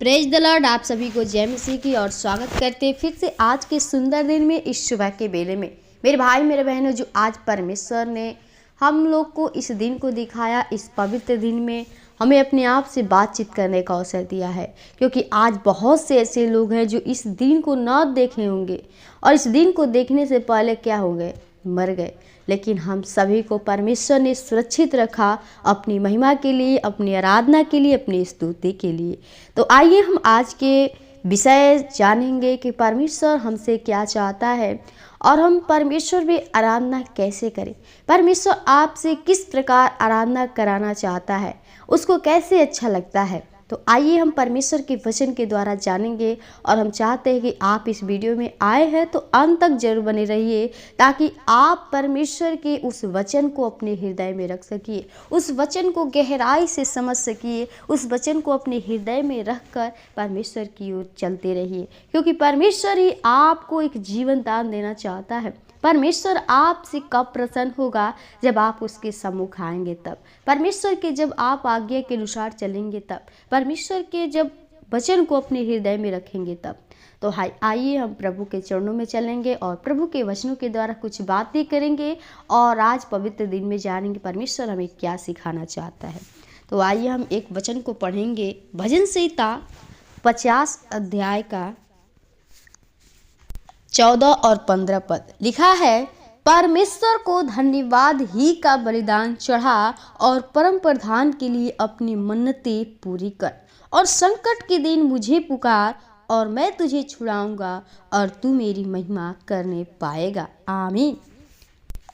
Praise the Lord. आप सभी को जय मसीह की और स्वागत करते हैं फिर से आज के सुंदर दिन में, इस सुबह के बेले में। मेरे भाई मेरे बहनों, जो आज परमेश्वर ने हम लोग को इस दिन को दिखाया, इस पवित्र दिन में हमें अपने आप से बातचीत करने का अवसर दिया है। क्योंकि आज बहुत से ऐसे लोग हैं जो इस दिन को ना देखे होंगे और इस दिन को देखने से पहले क्या हो गए, मर गए। लेकिन हम सभी को परमेश्वर ने सुरक्षित रखा अपनी महिमा के लिए, अपनी आराधना के लिए, अपनी स्तुति के लिए। तो आइए हम आज के विषय जानेंगे कि परमेश्वर हमसे क्या चाहता है और हम परमेश्वर में आराधना कैसे करें। परमेश्वर आपसे किस प्रकार आराधना कराना चाहता है, उसको कैसे अच्छा लगता है। तो आइए हम परमेश्वर के वचन के द्वारा जानेंगे। और हम चाहते हैं कि आप इस वीडियो में आए हैं तो अंत तक जरूर बने रहिए, ताकि आप परमेश्वर के उस वचन को अपने हृदय में रख सकिए, उस वचन को गहराई से समझ सकिए, उस वचन को अपने हृदय में रखकर परमेश्वर की ओर चलते रहिए। क्योंकि परमेश्वर ही आपको एक जीवन दान देना चाहता है। परमेश्वर आपसे कब प्रसन्न होगा, जब आप उसके सम्मुख आएंगे तब। परमेश्वर के जब आप आज्ञा के अनुसार चलेंगे तब। परमेश्वर के जब वचन को अपने हृदय में रखेंगे तब। तो आइए हम प्रभु के चरणों में चलेंगे और प्रभु के वचनों के द्वारा कुछ बातें करेंगे और आज पवित्र दिन में जानेंगे परमेश्वर हमें क्या सिखाना चाहता है। तो आइए हम एक वचन को पढ़ेंगे। भजन संहिता 50 अध्याय का 14 और 15 पद लिखा है, परमेश्वर को धन्यवाद ही का बलिदान चढ़ा और परम प्रधान के लिए अपनी मन्नतें पूरी कर, और संकट के दिन मुझे पुकार और मैं तुझे छुड़ाऊंगा और तू मेरी महिमा करने पाएगा। आमीन।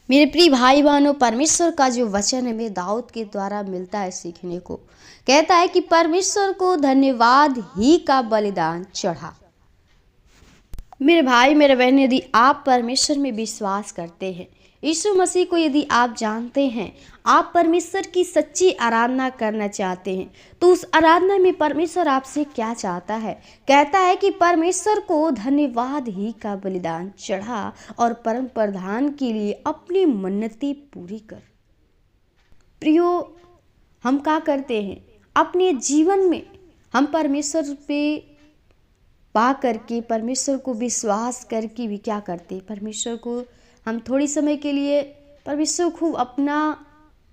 मेरे प्रिय भाई बहनों, परमेश्वर का जो वचन हमें दाऊद के द्वारा मिलता है सीखने को, कहता है कि परमेश्वर को धन्यवाद ही का बलिदान चढ़ा। मेरे भाई मेरे बहन, यदि आप परमेश्वर में विश्वास करते हैं, यीशु मसीह को यदि आप जानते हैं, आप परमेश्वर की सच्ची आराधना करना चाहते हैं, तो उस आराधना में परमेश्वर आपसे क्या चाहता है। कहता है कि परमेश्वर को धन्यवाद ही का बलिदान चढ़ा और परम प्रधान के लिए अपनी मन्नतें पूरी कर। प्रियो, हम क्या करते हैं अपने जीवन में? हम परमेश्वर पे पा करके, परमेश्वर को विश्वास करके भी क्या करते हैं, परमेश्वर को हम थोड़ी समय के लिए परमेश्वर खूब अपना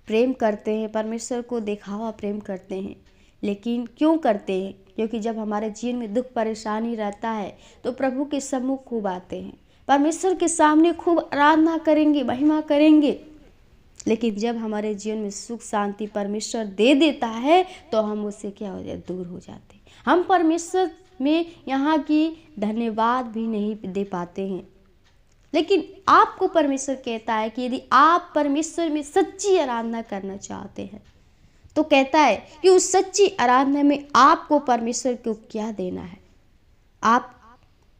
प्रेम करते हैं, परमेश्वर को दिखावा प्रेम करते हैं। लेकिन क्यों करते हैं? क्योंकि जब हमारे जीवन में दुख परेशानी रहता है तो प्रभु के सम्मुख खूब आते हैं, परमेश्वर के सामने खूब आराधना करेंगे, महिमा करेंगे। लेकिन जब हमारे जीवन में सुख शांति परमेश्वर दे देता है तो हम उससे क्या हो जाए, दूर हो जाते हैं। हम परमेश्वर में यहाँ की धन्यवाद भी नहीं दे पाते हैं। लेकिन आपको परमेश्वर कहता है कि यदि आप परमेश्वर में सच्ची आराधना करना चाहते हैं, तो कहता है कि उस सच्ची आराधना में आपको परमेश्वर को क्या देना है। आप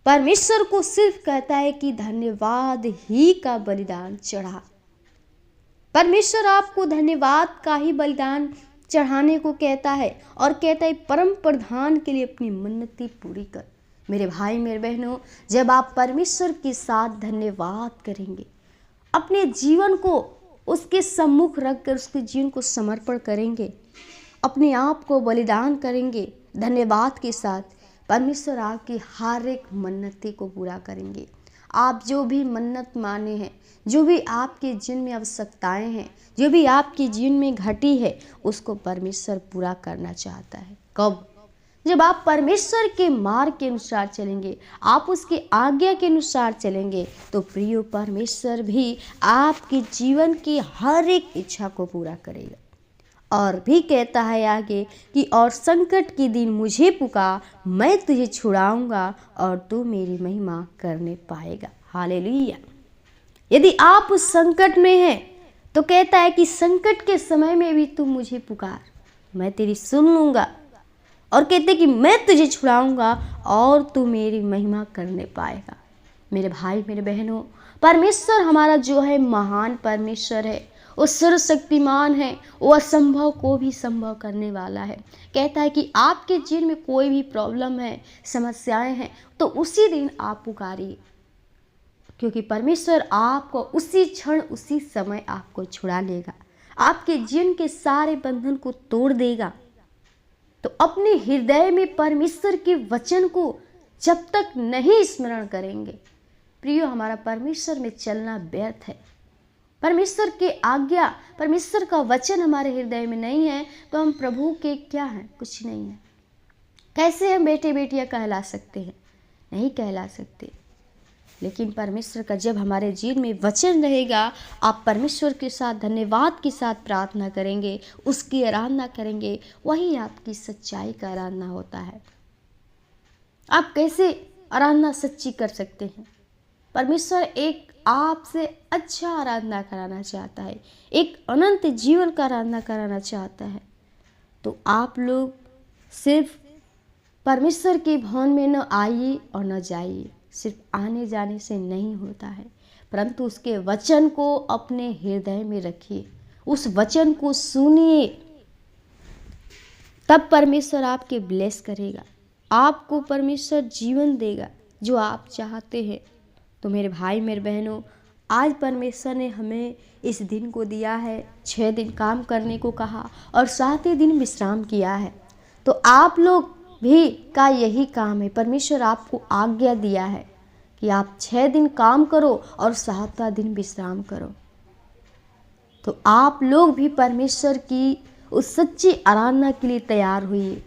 परमेश्वर को सिर्फ कहता है कि धन्यवाद ही का बलिदान चढ़ा। परमेश्वर आपको धन्यवाद का ही बलिदान चढ़ाने को कहता है और कहता है परम प्रधान के लिए अपनी मन्नतें पूरी कर। मेरे भाई मेरे बहनों, जब आप परमेश्वर के साथ धन्यवाद करेंगे, अपने जीवन को उसके सम्मुख रखकर उसके जीवन को समर्पण करेंगे, अपने आप को बलिदान करेंगे धन्यवाद के साथ, परमेश्वर आपकी हर एक मन्नतें को पूरा करेंगे। आप जो भी मन्नत माने हैं, जो भी आपके जीवन में आवश्यकताएं हैं, जो भी आपके जीवन में घटी है, उसको परमेश्वर पूरा करना चाहता है। कब? जब आप परमेश्वर के मार्ग के अनुसार चलेंगे, आप उसके आज्ञा के अनुसार चलेंगे, तो प्रिय परमेश्वर भी आपके जीवन की हर एक इच्छा को पूरा करेगा। और भी कहता है आगे कि और संकट के दिन मुझे पुकार, मैं तुझे छुड़ाऊंगा और तू मेरी महिमा करने पाएगा। हालेलुया। यदि आप उस संकट में हैं तो कहता है कि संकट के समय में भी तू मुझे पुकार, मैं तेरी सुन लूंगा। और कहते कि मैं तुझे छुड़ाऊंगा और तू मेरी महिमा करने पाएगा। मेरे भाई मेरे बहनों, परमेश्वर हमारा जो है महान परमेश्वर है, वो सर्वशक्तिमान है, वो असंभव को भी संभव करने वाला है। कहता है कि आपके जीवन में कोई भी प्रॉब्लम है, समस्याएं हैं, तो उसी दिन आप पुकारिए, क्योंकि परमेश्वर आपको उसी क्षण उसी समय आपको छुड़ा लेगा, आपके जीवन के सारे बंधन को तोड़ देगा। तो अपने हृदय में परमेश्वर के वचन को जब तक नहीं स्मरण करेंगे, प्रियो, हमारा परमेश्वर में चलना व्यर्थ है। परमेश्वर के आज्ञा, परमेश्वर का वचन हमारे हृदय में नहीं है तो हम प्रभु के क्या हैं? कुछ नहीं है। कैसे हम बेटे बेटियां कहला सकते हैं? नहीं कहला सकते। लेकिन परमेश्वर का जब हमारे जीवन में वचन रहेगा, आप परमेश्वर के साथ धन्यवाद के साथ प्रार्थना करेंगे, उसकी आराधना करेंगे, वही आपकी सच्चाई का आराधना होता है। आप कैसे आराधना सच्ची कर सकते हैं? परमेश्वर एक आपसे अच्छा आराधना कराना चाहता है, एक अनंत जीवन का आराधना कराना चाहता है। तो आप लोग सिर्फ परमेश्वर के भवन में न आइए और न जाइए, सिर्फ आने जाने से नहीं होता है, परंतु उसके वचन को अपने हृदय में रखिए, उस वचन को सुनिए, तब परमेश्वर आपके ब्लेस करेगा, आपको परमेश्वर जीवन देगा जो आप चाहते हैं। तो मेरे भाई मेरे बहनों, आज परमेश्वर ने हमें इस दिन को दिया है, 6 दिन काम करने को कहा और 7वें दिन विश्राम किया है। तो आप लोग भी का यही काम है। परमेश्वर आपको आज्ञा दिया है कि आप 6 दिन काम करो और 7वां दिन विश्राम करो। तो आप लोग भी परमेश्वर की उस सच्ची आराधना के लिए तैयार हुई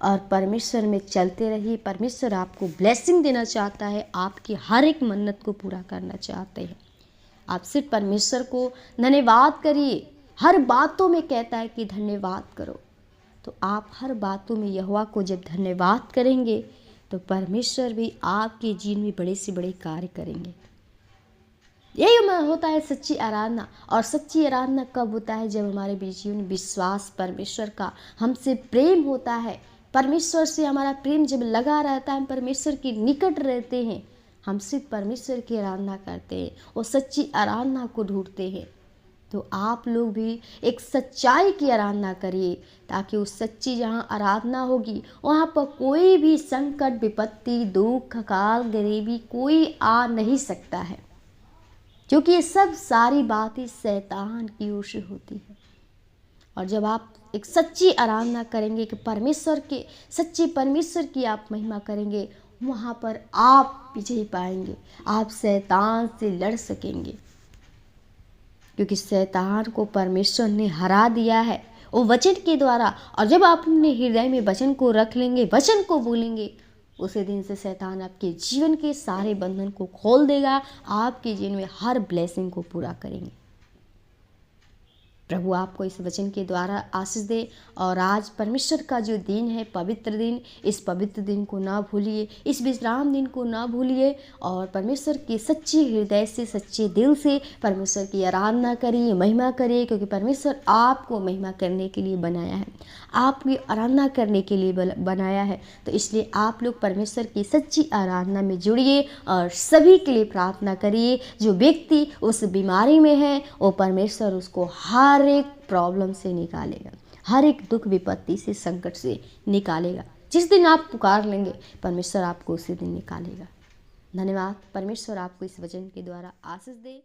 और परमेश्वर में चलते रहिए। परमेश्वर आपको ब्लेसिंग देना चाहता है, आपकी हर एक मन्नत को पूरा करना चाहते हैं। आप सिर्फ परमेश्वर को धन्यवाद करिए। हर बातों में कहता है कि धन्यवाद करो। तो आप हर बातों में यहोवा को जब धन्यवाद करेंगे तो परमेश्वर भी आपके जीवन में बड़े से बड़े कार्य करेंगे। यही होता है सच्ची आराधना। और सच्ची आराधना कब होता है? जब हमारे जीवन में विश्वास, परमेश्वर का हमसे प्रेम होता है। परमेश्वर से हमारा प्रेम जब लगा रहता है, हम परमेश्वर के निकट रहते हैं, हम सिर्फ परमेश्वर की आराधना करते हैं और सच्ची आराधना को ढूंढते हैं। तो आप लोग भी एक सच्चाई की आराधना करिए, ताकि उस सच्ची जहाँ आराधना होगी वहाँ पर कोई भी संकट, विपत्ति, दुख, अकाल, गरीबी कोई आ नहीं सकता है, क्योंकि ये सब सारी बातें शैतान की ओर से होती है। और जब आप एक सच्ची आराधना करेंगे कि परमेश्वर के सच्चे परमेश्वर की आप महिमा करेंगे, वहाँ पर आप विजय पाएंगे, आप शैतान से लड़ सकेंगे, क्योंकि शैतान को परमेश्वर ने हरा दिया है वो वचन के द्वारा। और जब आप अपने हृदय में वचन को रख लेंगे, वचन को बोलेंगे, उसी दिन से शैतान आपके जीवन के सारे बंधन को खोल देगा, आपके जीवन में हर ब्लेसिंग को पूरा करेंगे। प्रभु आपको इस वचन के द्वारा आशीष दे। और आज परमेश्वर का जो दिन है, पवित्र दिन, इस पवित्र दिन को ना भूलिए, इस विश्राम दिन को ना भूलिए और परमेश्वर के सच्चे हृदय से, सच्चे दिल से परमेश्वर की आराधना करिए, महिमा करिए, क्योंकि परमेश्वर आपको महिमा करने के लिए बनाया है, आपकी आराधना करने के लिए बनाया है। तो इसलिए आप लोग परमेश्वर की सच्ची आराधना में जुड़िए और सभी के लिए प्रार्थना करिए। जो व्यक्ति उस बीमारी में है, वो परमेश्वर उसको हर एक प्रॉब्लम से निकालेगा, हर एक दुख विपत्ति से, संकट से निकालेगा। जिस दिन आप पुकार लेंगे, परमेश्वर आपको उसी दिन निकालेगा। धन्यवाद। परमेश्वर आपको इस वचन के द्वारा आशीष दे।